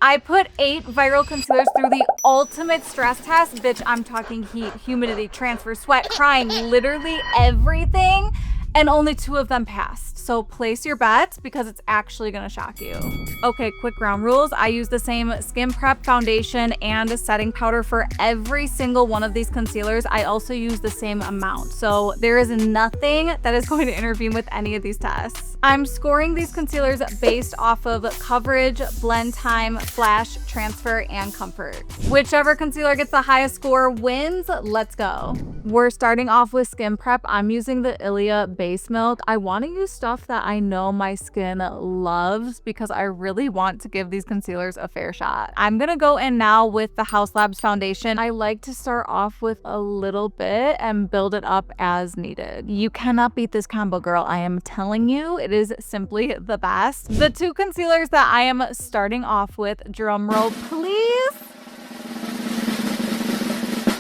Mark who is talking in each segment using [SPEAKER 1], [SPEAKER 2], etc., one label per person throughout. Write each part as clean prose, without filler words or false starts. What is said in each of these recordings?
[SPEAKER 1] I put 8 viral concealers through the ultimate stress test. Bitch, I'm talking heat, humidity, transfer, sweat, crying, literally everything. And only 2 of them passed. So place your bets because it's actually gonna shock you. Okay, quick ground rules. I use the same skin prep foundation and a setting powder for every single one of these concealers. I also use the same amount. So there is nothing that is going to intervene with any of these tests. I'm scoring these concealers based off of coverage, blend time, flash, transfer, and comfort. Whichever concealer gets the highest score wins. Let's go. We're starting off with skin prep. I'm using the Ilia base milk. I want to use stuff that I know my skin loves because I really want to give these concealers a fair shot. I'm gonna go in now with the Haus Labs foundation. I like to start off with a little bit and build it up as needed. You cannot beat this combo, girl. I am telling you, it is simply the best. The 2 concealers that I am starting off with, drum roll please,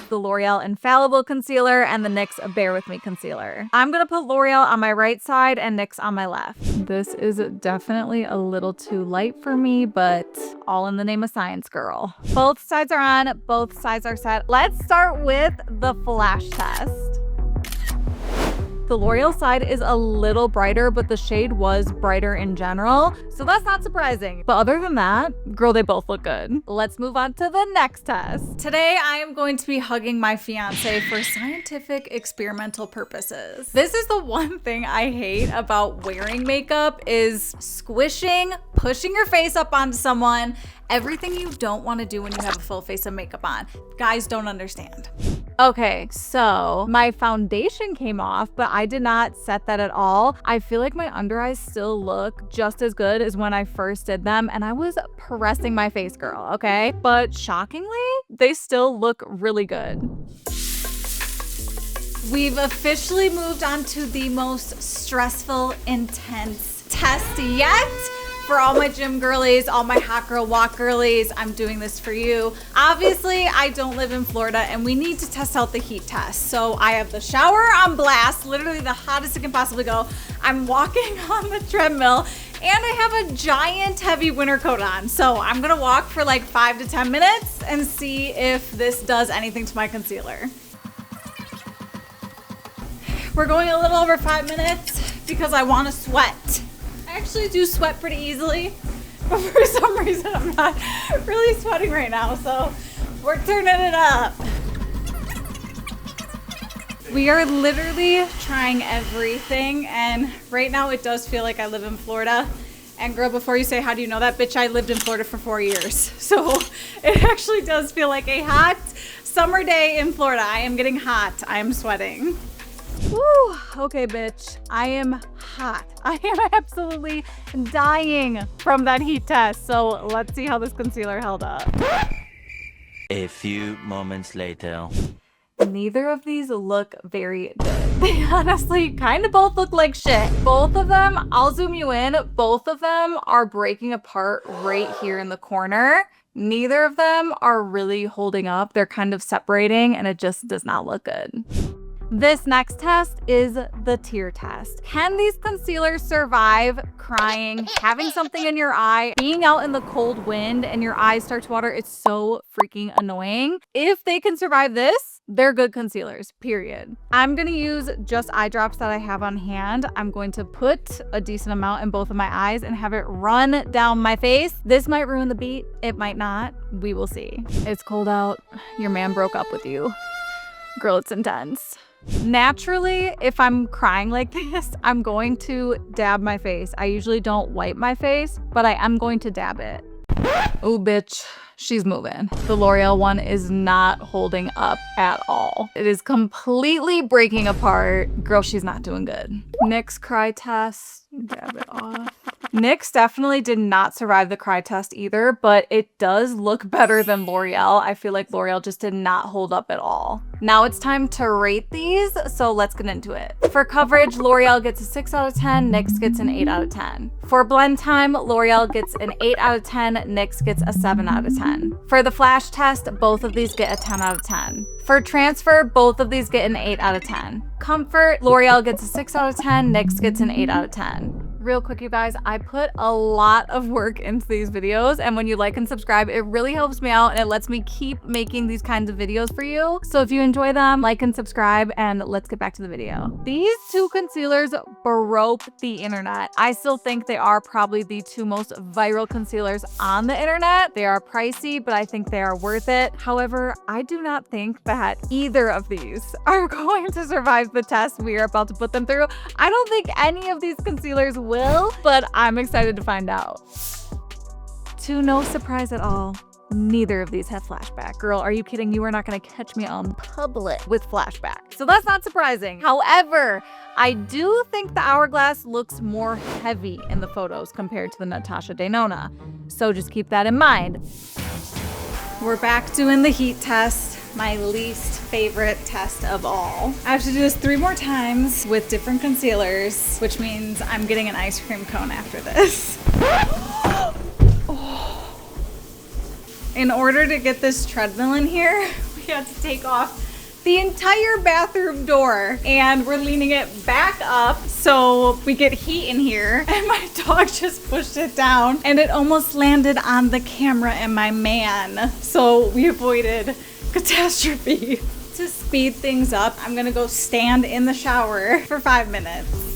[SPEAKER 1] the L'Oreal Infallible concealer and the NYX Bear With Me concealer. I'm gonna put L'Oreal on my right side and NYX on my left. This is definitely a little too light for me, but all in the name of science, girl. Both sides are on, both sides are set. Let's start with the flash test. The L'Oreal side is a little brighter, but the shade was brighter in general, so that's not surprising. But other than that, girl, they both look good. Let's move on to the next test. Today, I am going to be hugging my fiance for scientific experimental purposes. This is the one thing I hate about wearing makeup is squishing, pushing your face up onto someone, everything you don't want to do when you have a full face of makeup on. Guys don't understand. Okay, so my foundation came off, but I did not set that at all. I feel like my under eyes still look just as good as when I first did them, and I was pressing my face, girl, okay? But shockingly, they still look really good. We've officially moved on to the most stressful, intense test yet. For all my gym girlies, all my hot girl walk girlies, I'm doing this for you. Obviously, I don't live in Florida and we need to test out the heat test. So I have the shower on blast, literally the hottest it can possibly go. I'm walking on the treadmill and I have a giant heavy winter coat on. So I'm gonna walk for like 5 to 10 minutes and see if this does anything to my concealer. We're going a little over 5 minutes because I wanna sweat. I actually do sweat pretty easily, but for some reason I'm not really sweating right now, so we're turning it up. We are literally trying everything, and right now it does feel like I live in Florida. And girl, before you say, how do you know that? Bitch, I lived in Florida for 4 years. So it actually does feel like a hot summer day in Florida. I am getting hot, I am sweating. Woo, okay, bitch, I am hot. I am absolutely dying from that heat test. So let's see how this concealer held up.
[SPEAKER 2] A few moments later.
[SPEAKER 1] Neither of these look very good. They honestly kind of both look like shit. Both of them, I'll zoom you in, both of them are breaking apart right here in the corner. Neither of them are really holding up. They're kind of separating and it just does not look good. This next test is the tear test. Can these concealers survive crying, having something in your eye, being out in the cold wind and your eyes start to water? It's so freaking annoying. If they can survive this, they're good concealers, period. I'm gonna use just eye drops that I have on hand. I'm going to put a decent amount in both of my eyes and have it run down my face. This might ruin the beat, it might not. We will see. It's cold out. Your man broke up with you. Girl, it's intense. Naturally, if I'm crying like this, I'm going to dab my face. I usually don't wipe my face, but I am going to dab it. Oh, bitch, she's moving. The L'Oreal one is not holding up at all. It is completely breaking apart. Girl, she's not doing good. NYX cry test, dab it off. NYX definitely did not survive the cry test either, but it does look better than L'Oreal. I feel like L'Oreal just did not hold up at all. Now it's time to rate these, so let's get into it. For coverage, L'Oreal gets a 6 out of 10, NYX gets an 8 out of 10. For blend time, L'Oreal gets an 8 out of 10, NYX gets a 7 out of 10. For the flash test, both of these get a 10 out of 10. For transfer, both of these get an 8 out of 10. Comfort, L'Oreal gets a 6 out of 10, NYX gets an 8 out of 10. Real quick, you guys, I put a lot of work into these videos, and when you like and subscribe, it really helps me out and it lets me keep making these kinds of videos for you. So if you enjoy them, like and subscribe, and let's get back to the video. These two concealers broke the internet. I still think they are probably the two most viral concealers on the internet. They are pricey, but I think they are worth it. However, I do not think that either of these are going to survive the test we are about to put them through. I don't think any of these concealers will, but I'm excited to find out. To no surprise at all, neither of these have flashback. Girl, are you kidding? You are not gonna catch me on public with flashback. So that's not surprising. However, I do think the Hourglass looks more heavy in the photos compared to the Natasha Denona. So just keep that in mind. We're back doing the heat test, my least favorite test of all. I have to do this 3 more times with different concealers, which means I'm getting an ice cream cone after this. In order to get this treadmill in here, we had to take off the entire bathroom door, and we're leaning it back up so we get heat in here. And my dog just pushed it down and it almost landed on the camera and my man. So we avoided catastrophe. To speed things up, I'm gonna go stand in the shower for 5 minutes.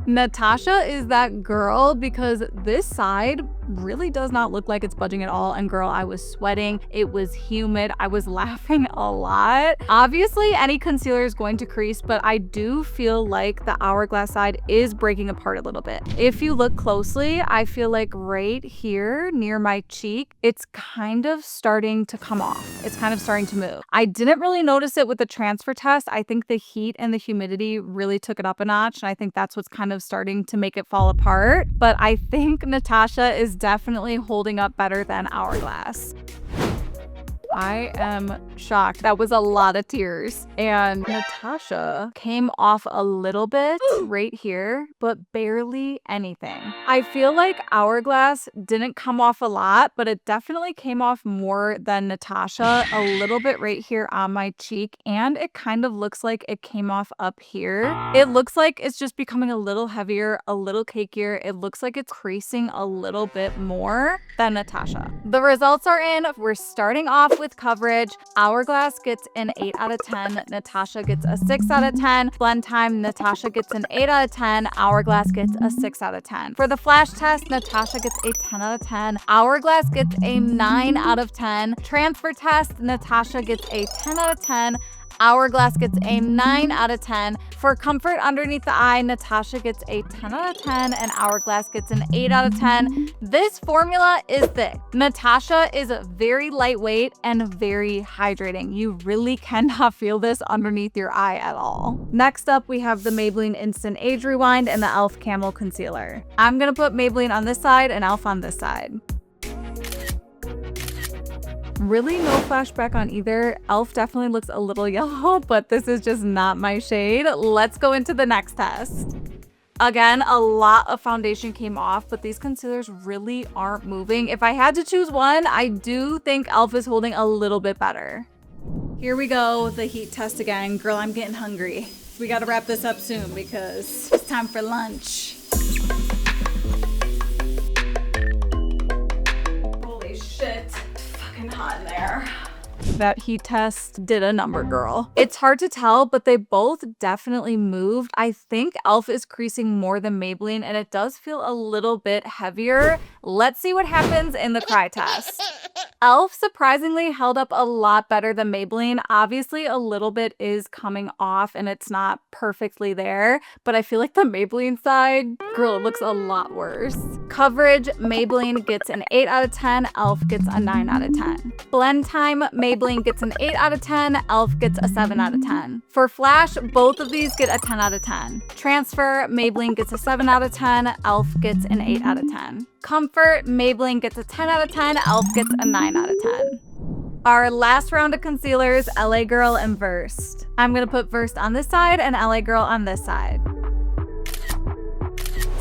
[SPEAKER 1] Natasha is that girl because this side really does not look like it's budging at all. And girl, I was sweating. It was humid. I was laughing a lot. Obviously, any concealer is going to crease, but I do feel like the Hourglass side is breaking apart a little bit. If you look closely, I feel like right here near my cheek, it's kind of starting to come off. It's kind of starting to move. I didn't really notice it with the transfer test. I think the heat and the humidity really took it up a notch. And I think that's what's kind of starting to make it fall apart. But I think Natasha is definitely holding up better than Hourglass. I am shocked. That was a lot of tears. And Natasha came off a little bit right here, but barely anything. I feel like Hourglass didn't come off a lot, but it definitely came off more than Natasha. A little bit right here on my cheek, and it kind of looks like it came off up here. It looks like it's just becoming a little heavier, a little cakier. It looks like it's creasing a little bit more than Natasha. The results are in. We're starting off with coverage. Hourglass gets an 8 out of 10. Natasha gets a 6 out of 10. Blend time, Natasha gets an 8 out of 10. Hourglass gets a 6 out of 10. For the flash test, Natasha gets a 10 out of 10. Hourglass gets a 9 out of 10. Transfer test, Natasha gets a 10 out of 10. Hourglass gets a 9 out of 10. For comfort underneath the eye, Natasha gets a 10 out of 10 and Hourglass gets an 8 out of 10. This formula is thick. Natasha is very lightweight and very hydrating. You really cannot feel this underneath your eye at all. Next up, we have the Maybelline Instant Age Rewind and the e.l.f. Camo Concealer. I'm gonna put Maybelline on this side and e.l.f. on this side. Really no flashback on either. e.l.f. definitely looks a little yellow, but this is just not my shade. Let's go into the next test. Again, a lot of foundation came off, but these concealers really aren't moving. If I had to choose one, I do think e.l.f. is holding a little bit better. Here we go, the heat test again. Girl, I'm getting hungry. We gotta wrap this up soon because it's time for lunch. Holy shit. Hot in there. That heat test did a number, girl. It's hard to tell, but they both definitely moved. I think e.l.f. is creasing more than Maybelline, and it does feel a little bit heavier. Let's see what happens in the cry test. e.l.f. surprisingly held up a lot better than Maybelline. Obviously, a little bit is coming off and it's not perfectly there, but I feel like the Maybelline side, girl, it looks a lot worse. Coverage, Maybelline gets an 8 out of 10, e.l.f. gets a 9 out of 10. Blend time, Maybelline gets an 8 out of 10, e.l.f. gets a 7 out of 10. For flash, both of these get a 10 out of 10. Transfer, Maybelline gets a 7 out of 10, e.l.f. gets an 8 out of 10. Comfort, Maybelline gets a 10 out of 10, e.l.f. gets a 9 out of 10. Our last round of concealers, LA Girl and Versed. I'm gonna put Versed on this side and LA Girl on this side.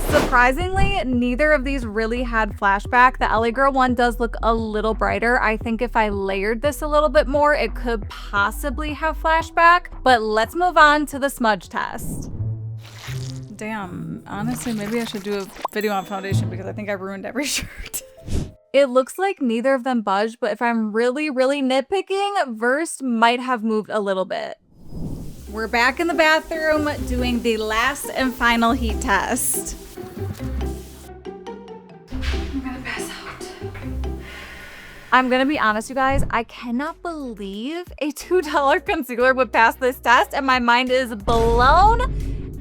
[SPEAKER 1] Surprisingly, neither of these really had flashback. The LA Girl one does look a little brighter. I think if I layered this a little bit more, it could possibly have flashback, but let's move on to the smudge test. Damn, honestly, maybe I should do a video on foundation because I think I ruined every shirt. It looks like neither of them budged, but if I'm really nitpicking, Versed might have moved a little bit. We're back in the bathroom doing the last and final heat test. I'm gonna pass out. I'm gonna be honest, you guys, I cannot believe a $2 concealer would pass this test, and my mind is blown.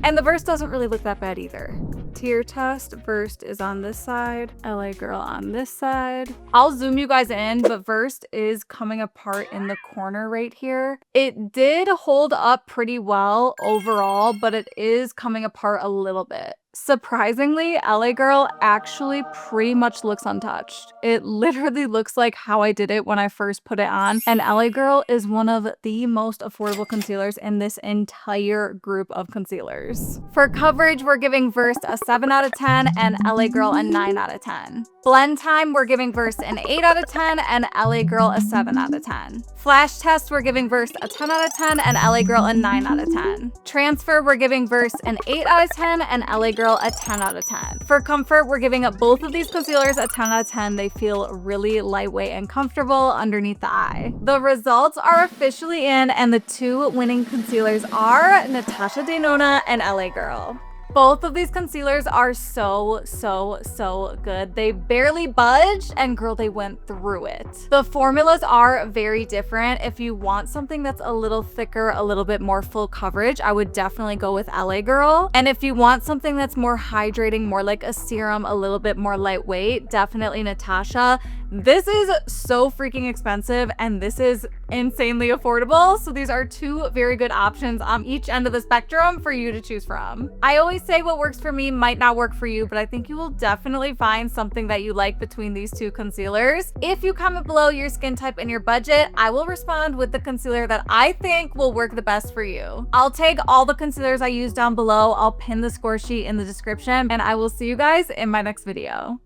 [SPEAKER 1] And the Versed doesn't really look that bad either. Tier test, Versed is on this side, LA Girl on this side. I'll zoom you guys in, but Versed is coming apart in the corner right here. It did hold up pretty well overall, but it is coming apart a little bit. Surprisingly, LA Girl actually pretty much looks untouched. It literally looks like how I did it when I first put it on. And LA Girl is one of the most affordable concealers in this entire group of concealers. For coverage, we're giving Versed a 7 out of 10 and LA Girl a 9 out of 10. Blend time, we're giving Versed an 8 out of 10 and LA Girl a 7 out of 10. Flash test, we're giving Versed a 10 out of 10 and LA Girl a 9 out of 10. Transfer, we're giving Versed an 8 out of 10 and LA Girl a 10 out of 10. For comfort, we're giving both of these concealers a 10 out of 10. They feel really lightweight and comfortable underneath the eye. The results are officially in, and the two winning concealers are Natasha Denona and LA Girl. Both of these concealers are so good. They barely budged, and girl, they went through it. The formulas are very different. If you want something that's a little thicker, a little bit more full coverage, I would definitely go with LA Girl. And if you want something that's more hydrating, more like a serum, a little bit more lightweight, definitely Natasha. This is so freaking expensive, and this is insanely affordable. So these are two very good options on each end of the spectrum for you to choose from. I always say what works for me might not work for you, but I think you will definitely find something that you like between these two concealers. If you comment below your skin type and your budget, I will respond with the concealer that I think will work the best for you. I'll tag all the concealers I use down below. I'll pin the score sheet in the description, and I will see you guys in my next video.